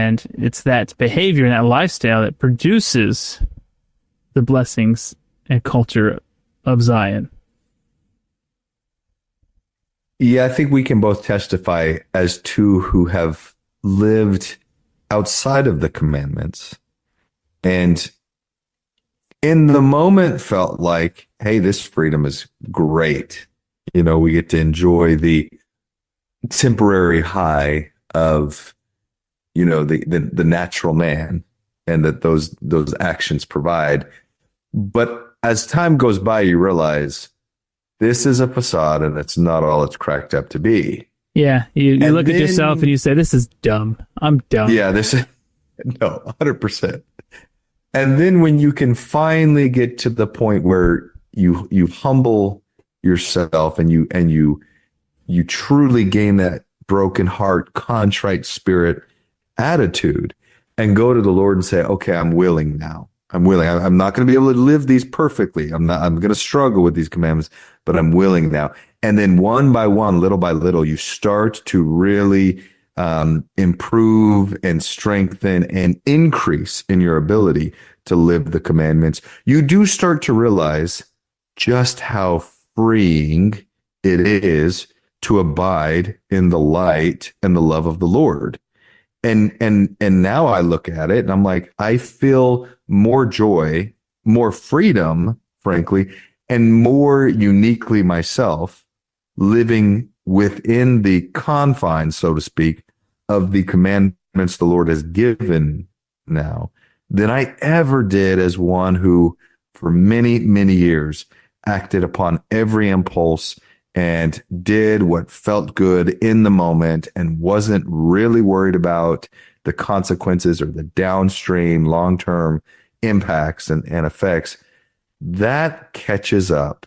And it's that behavior and that lifestyle that produces the blessings and culture of Zion. Yeah, I think we can both testify as two who have lived outside of the commandments and in the moment felt like, hey, this freedom is great. You know, we get to enjoy the temporary high of, you know, the natural man and that those actions provide. But as time goes by, you realize this is a facade and it's not all it's cracked up to be. Yeah, you look at yourself and you say, this is dumb. I'm dumb. Yeah, this is, no, 100%. And then when you can finally get to the point where you humble yourself and you truly gain that broken heart, contrite spirit attitude and go to the Lord and say, okay, I'm willing now. I'm willing. I'm not going to be able to live these perfectly. I'm going to struggle with these commandments, but I'm willing now. And then one by one, little by little, you start to really improve and strengthen and increase in your ability to live the commandments. You do start to realize just how freeing it is to abide in the light and the love of the Lord. And now I look at it and I'm like, I feel more joy, more freedom, frankly, and more uniquely myself living within the confines, so to speak, of the commandments the Lord has given now than I ever did as one who for many, many years acted upon every impulse and did what felt good in the moment and wasn't really worried about the consequences or the downstream long-term impacts and effects. That catches up.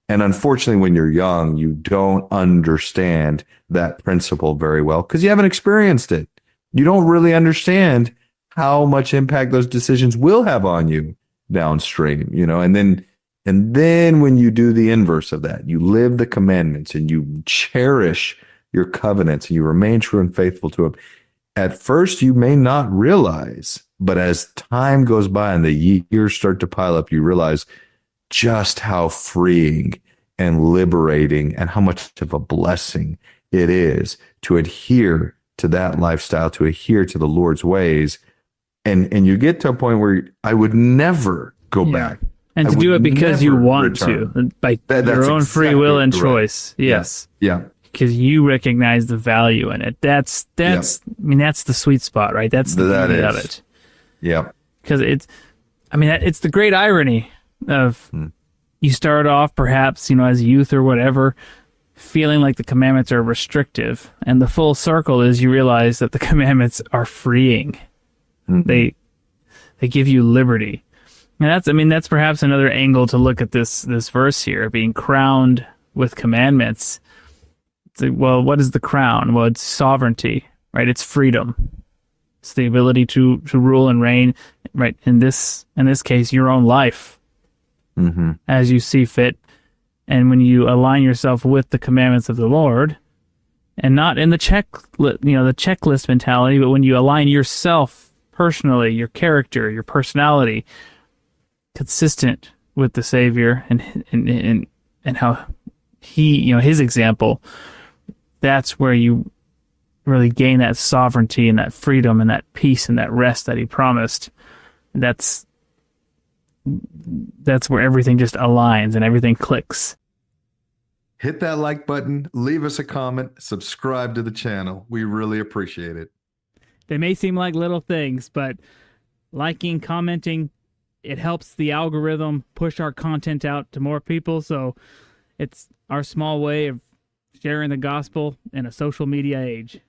And unfortunately, when you're young, you don't understand that principle very well because you haven't experienced it. You don't really understand how much impact those decisions will have on you downstream, you know, and then when you do the inverse of that, you live the commandments and you cherish your covenants and you remain true and faithful to them. At first, you may not realize, but as time goes by and the years start to pile up, you realize just how freeing and liberating and how much of a blessing it is to adhere to that lifestyle, to adhere to the Lord's ways. And you get to a point where I would never go back. And to do it because you want to, by your own free will and choice. Yes. Yeah. Because you recognize the value in it. That's I mean, that's the sweet spot, right? That's the beauty of it. Yeah. Because it's the great irony of you start off perhaps, you know, as a youth or whatever, feeling like the commandments are restrictive. And the full circle is you realize that the commandments are freeing. Mm-hmm. They give you liberty. And that's perhaps another angle to look at this verse here, being crowned with commandments. It's like, well, what is the crown? Well, it's sovereignty, right? It's freedom. It's the ability to rule and reign, right? In this case, your own life, as you see fit. And when you align yourself with the commandments of the Lord, and not in the checklist mentality, but when you align yourself personally, your character, your personality, consistent with the Savior and how he, you know, his example, that's where you really gain that sovereignty and that freedom and that peace and that rest that he promised. That's where everything just aligns and everything clicks. Hit that like button, leave us a comment, subscribe to the channel. We really appreciate it. They may seem like little things, but liking, commenting, it helps the algorithm push our content out to more people. So it's our small way of sharing the gospel in a social media age.